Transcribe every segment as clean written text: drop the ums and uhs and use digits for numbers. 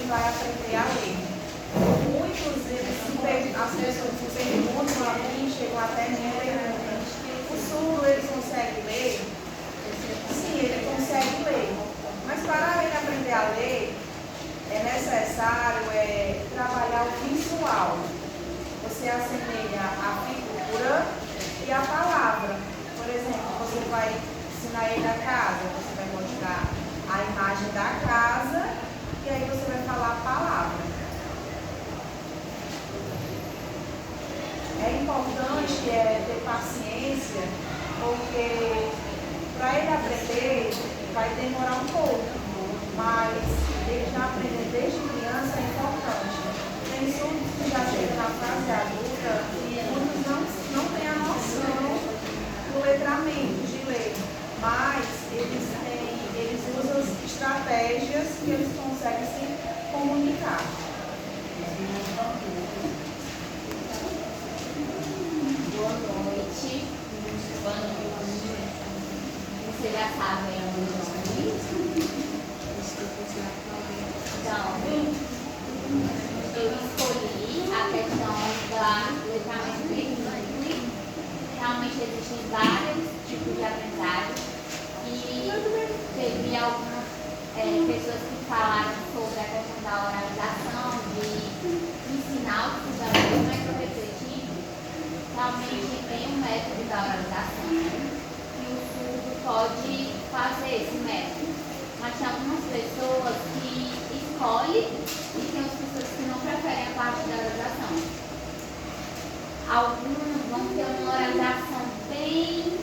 vai aprender a ler. Muitos, as pessoas que perguntam a mim, chegam até mim e perguntam: o surdo, ele consegue ler? Sim, ele consegue ler. Mas para ele aprender a ler, é necessário trabalhar o visual. Você assemelha a figura e a palavra. Por exemplo, você vai ensinar ele a casa, você vai mostrar a imagem da casa e aí você vai falar a palavra. É importante ter paciência, porque para ele aprender vai demorar um pouco, mas ele já aprender desde criança é importante. Tem surdos que já chegam na fase adulta e muitos não têm a noção do letramento de ler, mas eles usam estratégias que eles conseguem se comunicar. Boa noite. Boa noite. Você já sabe o meu nome? Então, eu escolhi a questão do letramento bilíngue. Realmente existem vários tipos de aprendizagem e teve algumas pessoas que falaram sobre a questão da oralização, de ensinar os estudantes, mas eu refleti, realmente tem um método da oralização e o surdo pode fazer esse método, mas tem algumas pessoas que escolhem e tem outras pessoas que não preferem a parte da oralização. Alguns vão ter uma oralização bem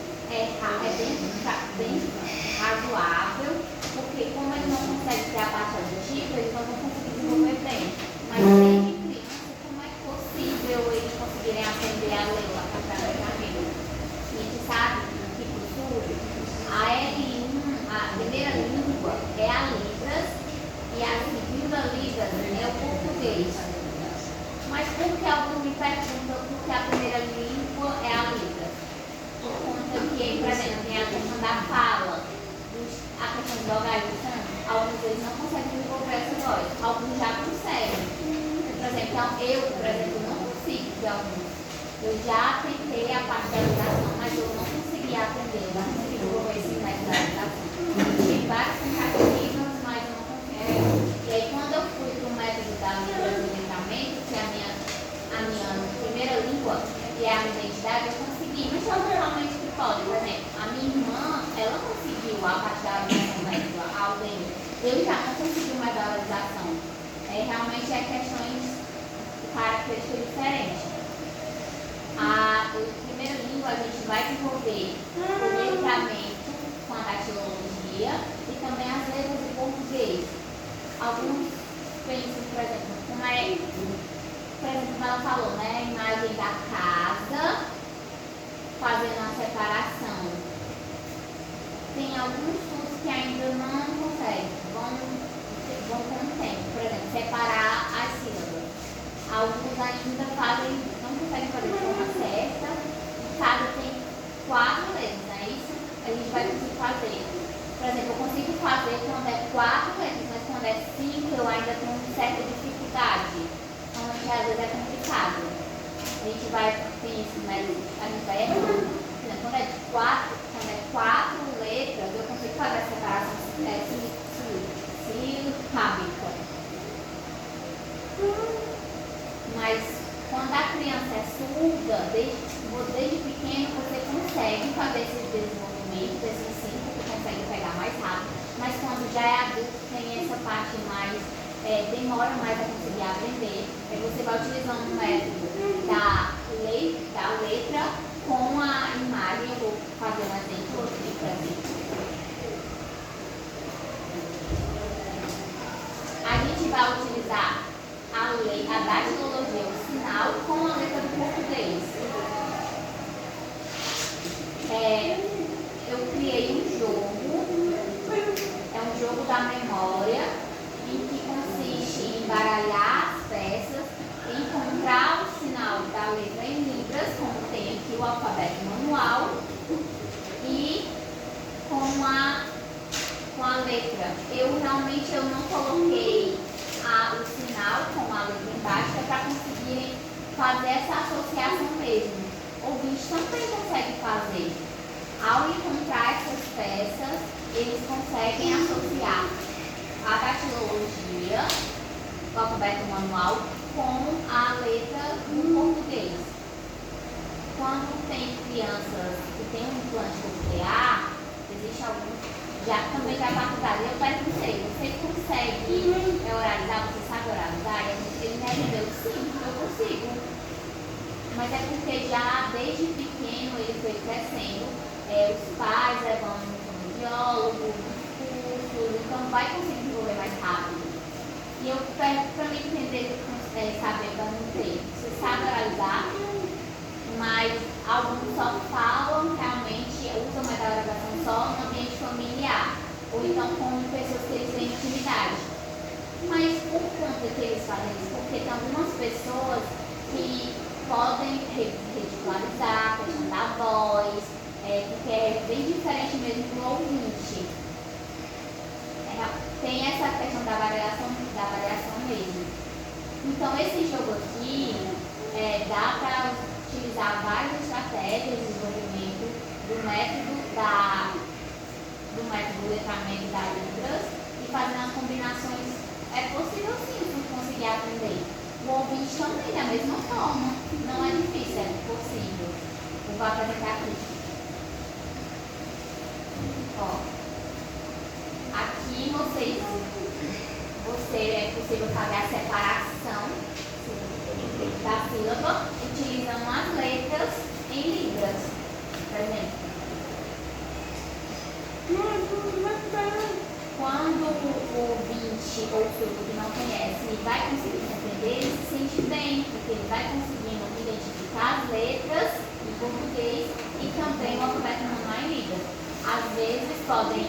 razoável, porque como eles não conseguem ter a parte auditiva, eles não vão conseguir desenvolver bem. Mas desde criança, como é possível eles conseguirem aprender a ler a partir do letramento? A gente sabe que para o surdo, a L1, a primeira língua é a Libras e a segunda Libras é o português. Mas por que alguns me perguntam por que a primeira língua é a Libras? Por conta que, por exemplo, tem a questão da fala, a questão do vogalização, alguns deles não conseguem desenvolver essa voz, alguns já conseguem. Por exemplo, não consigo de alguns. Eu já tentei a parte da oralização, mas eu não consegui aprender, eu não consegui desenvolver esse método da oralização. Tem várias tentativas, mas eu não consegui. E aí, quando eu fui para o método da letramento, que é a minha primeira língua e é a minha identidade, eu consegui. Mas só realmente que pode. Por exemplo, a minha irmã, ela conseguiu a parte da oralização da língua, a ler. Eu já não consegui mais a oralização. Realmente é questões de características diferentes. A primeira língua a gente vai desenvolver o letramento com a datilologia e também as letras do português. Alguns pensam, por exemplo, como ela falou, né? A imagem da casa, fazendo a separação. Tem alguns surdos que ainda não conseguem, vão com o tempo, por exemplo, separar as sílabas. Alguns ainda não conseguem fazer de forma certa. Cada tem 4 letras, não é isso? A gente vai conseguir fazer. Por exemplo, eu consigo fazer quando é 4 letras, mas quando é 5 eu ainda tenho certa dificuldade. Então, às vezes é complicado. A gente vai isso, mas a gente vai errando. Quando é 4 letras, eu consigo fazer a separação silábica. Mas quando a criança é surda, desde pequeno você consegue fazer esses desenvolvimentos, esses 5, você consegue pegar mais rápido. Mas quando já é adulto, tem essa parte mais, demora mais a conseguir aprender. Aí você vai utilizando o método da letra com a imagem. Eu vou fazer um exemplo aqui para mim. A gente vai utilizar a datilologia, o sinal, com a letra do português. Eu criei um jogo, é um jogo da memória, em que consiste em embaralhar as peças, encontrar o sinal da letra em libras, como tem aqui o alfabeto manual, e com a letra. Eu realmente não coloquei o fazer essa associação mesmo. O ouvinte também consegue fazer. Ao encontrar essas peças, eles conseguem associar a datilologia, o alfabeto manual, com a letra do português. Quando tem crianças que têm um implante coclear, existe alguns, também já faculdade, eu perguntei, você consegue oralizar, você sabe oralizar? E ele me respondeu, sim, eu consigo. Mas é porque já desde pequeno ele foi crescendo, os pais levando no fonoaudiólogo, nos cursos, então vai conseguir desenvolver mais rápido. E eu pergunto para mim entender, saber, perguntei, você sabe oralizar? Mas alguns só falam realmente, usam mais a oralização só no ambiente familiar, ou então com pessoas que eles têm intimidade. Mas por conta que eles fazem isso, porque tem algumas pessoas que podem ridicularizar a questão da voz, porque é bem diferente mesmo do ouvinte. Tem essa questão da variação mesmo. Então esse jogo aqui dá para utilizar várias estratégias de desenvolvimento do método do letramento das letras e fazendo as combinações. É possível sim conseguir aprender. O ouvinte também, da mesma forma. Não é difícil, é possível. Eu vou apresentar aqui. Ó. Aqui é possível fazer a separação da sílaba utilizando as letras em libras. Por exemplo. Quando o ouvinte ou o surdo que não conhece vai conseguir entender, ele se sente bem, porque ele vai conseguindo identificar as letras em português e também o alfabeto manual em libras. Às vezes eles podem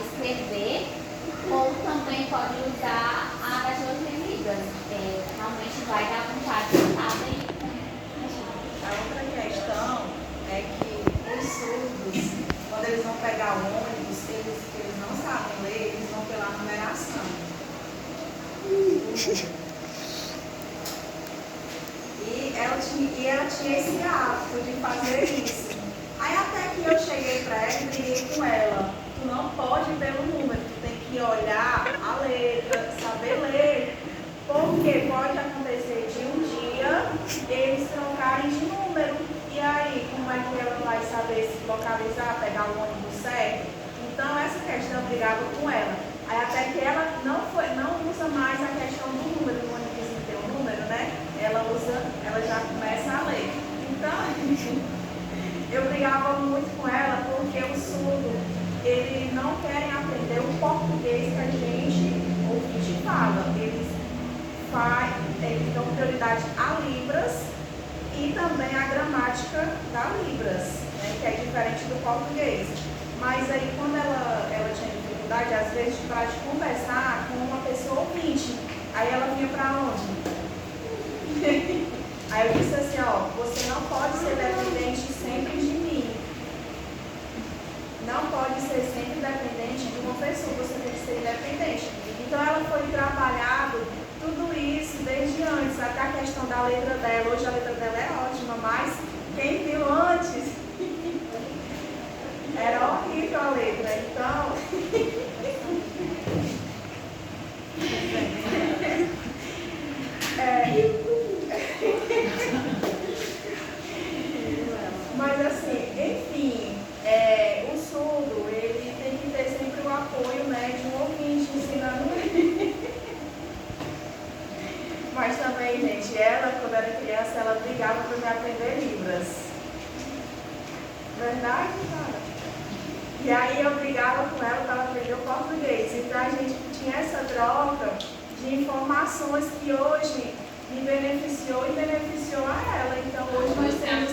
escrever ou também podem usar a datilologia em libras. Realmente vai dar vontade de estar bem. A outra questão é que os surdos, quando eles vão pegar o ônibus, eles não sabem ler, eles vão pela numeração. E ela tinha esse hábito de fazer isso. Aí até que eu cheguei para ela e briguei com ela. Tu não pode ir pelo número, tu tem que olhar a letra, saber ler. Porque pode acontecer de um dia eles trocarem de número. E aí, como é que ela vai saber se localizar, pegar o ônibus certo? Então, essa questão eu brigava com ela. Aí até que ela não usa mais a questão do número, o ônibus não tem o número, né? Ela já começa a ler. Então, eu brigava muito com ela porque o surdo, eles não querem aprender o português que a gente ouvinte fala. Eles dão prioridade a Libras e também a gramática da Libras, né, que é diferente do português. Mas aí quando ela tinha dificuldade, às vezes, para conversar com uma pessoa ouvinte, aí ela vinha para onde? Aí eu disse assim, ó, você não pode ser dependente sempre de mim. Não pode ser sempre dependente de uma pessoa, você tem que ser independente. Então ela foi trabalhado tudo isso desde antes, até a questão da letra dela. Hoje a letra dela é ótima, mas quem viu antes era horrível a letra. Então mas assim, enfim, o surdo, ele tem que ter sempre o apoio, né, de um ouvinte ensinando ele. Mas também, gente, ela, quando era criança, ela brigava para me aprender Libras. Verdade, cara? E aí eu brigava com ela para ela aprender o português. Então a gente tinha essa troca de informações que hoje me beneficiou e beneficiou a ela. Então hoje nós temos...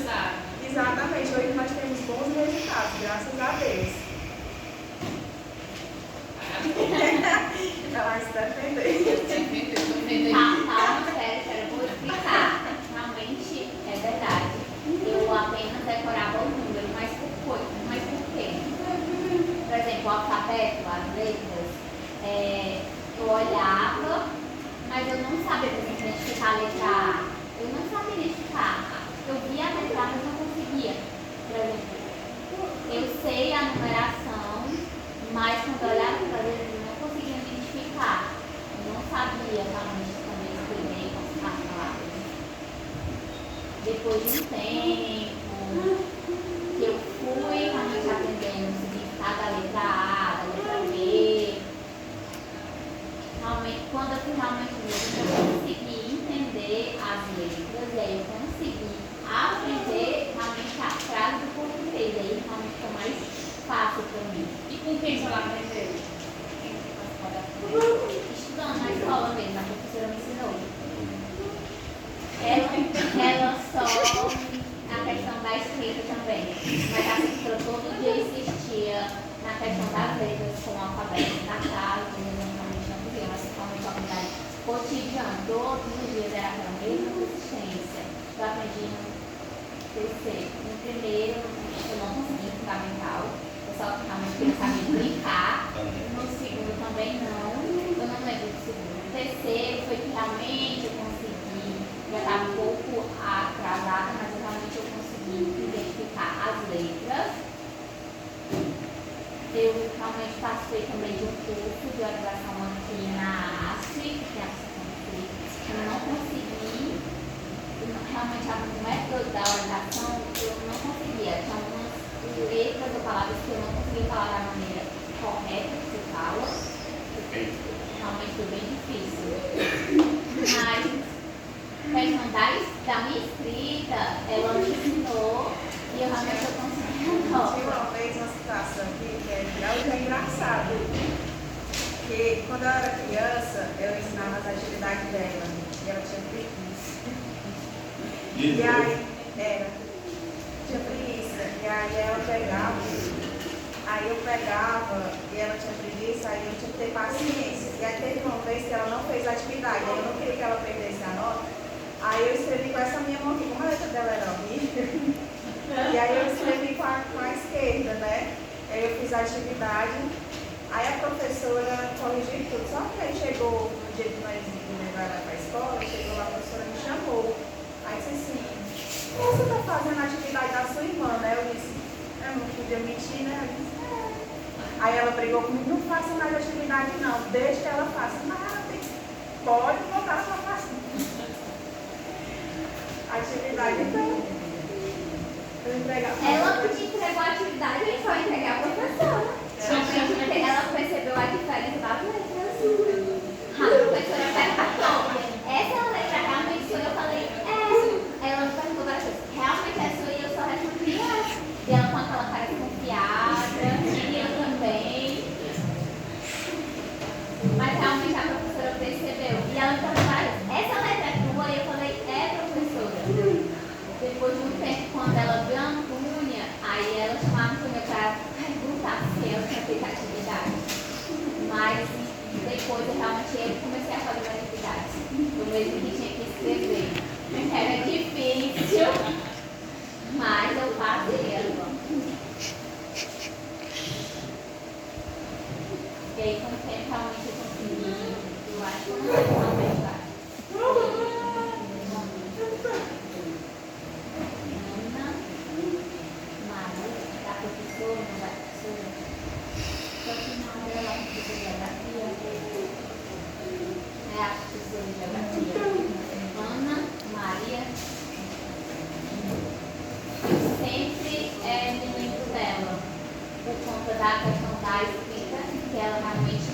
Exatamente, hoje nós temos bons resultados, graças a Deus. Ela vai se defender. Calma, sério, eu vou explicar. Realmente é verdade. Eu apenas decorava o número, mas por quê? Por exemplo, o alfabeto, as letras, eu olhava, mas eu não sabia, por exemplo, identificar a letra A. Eu não depois de um tempo, que eu fui realmente aprendendo o significado da letra A, da letra B, realmente, quando eu fui realmente mesmo, eu consegui entender as letras, e aí eu consegui aprender realmente a frase do português, e aí realmente ficou mais fácil para mim. E com quem você lá aprendeu? Estudando na escola mesmo, a professora me ensinou. Ela só na questão da escrita também, mas a professora todo dia insistia na questão das letras com o alfabeto na casa, realmente não podia, mas principalmente a comunidade cotidiana, todos os dias era aquela mesma consistência. Eu aprendi no terceiro, no primeiro eu não consegui fundamental, eu só realmente queria saber brincar, no segundo também não, eu não lembro do segundo. No terceiro foi que realmente eu consegui, já estava um pouco atrasada, mas realmente eu consegui identificar as letras. Eu realmente participei também de um curso de organização aqui na ASFE, que é a Associação de Escrita. Eu não consegui, realmente a método da organização eu não conseguia. Tinha algumas letras ou palavras que eu não conseguia falar da maneira correta que se fala. Realmente foi bem difícil. Mas a questão da minha escrita, ela me ensinou e eu realmente eu consegui. Tinha uma vez uma situação aqui que é engraçado. Que quando eu era criança, eu ensinava as atividades dela e ela tinha preguiça. E aí, tinha preguiça. E aí ela pegava, aí eu pegava e ela tinha preguiça, aí eu tinha que ter paciência. E aí teve uma vez que ela não fez a atividade, aí eu não queria que ela perdesse a nota. Aí eu escrevi com essa minha mão aqui, como a letra dela era horrível. E aí eu escrevi com a esquerda, né? Aí eu fiz a atividade. Aí a professora corrigiu tudo. Só que aí chegou no dia que nós levaram ela para a escola, chegou lá, a professora me chamou. Aí disse assim, você está fazendo a atividade da sua irmã, né? Eu disse, eu não podia mentir, né? Eu disse, Aí ela brigou comigo, não faça mais atividade não, deixa que ela faça. Mas ela tem que, pode botar sua faça. Atividade então. Ela me entregou a atividade e só entregar a professora. Ela percebeu a diferença das letras. A professora perguntou, essa letra realmente sua? Eu falei, Aí ela me perguntou várias vezes, realmente é sua? E eu só respondi, E ela com aquela cara desconfiada, e eu também. Mas realmente a professora percebeu. E ela me perguntou várias vezes, essa letra é tua? E eu falei, professora. Depois de um tempo, quando ela viu a Antônia, aí ela chamava a Antônia para perguntar se ela tinha feito a atividade. Mas depois eu comecei a fazer as atividades. Eu mesmo que tinha que escrever. Era difícil, mas eu fazia. E aí com o tempo realmente eu consegui. Eu acho que eu não sei realmente vai. Só que não, ela é professora de geografia. É a professora de geografia. Ana Maria. Eu sempre me lembro dela, por conta da questão da escrita, que ela realmente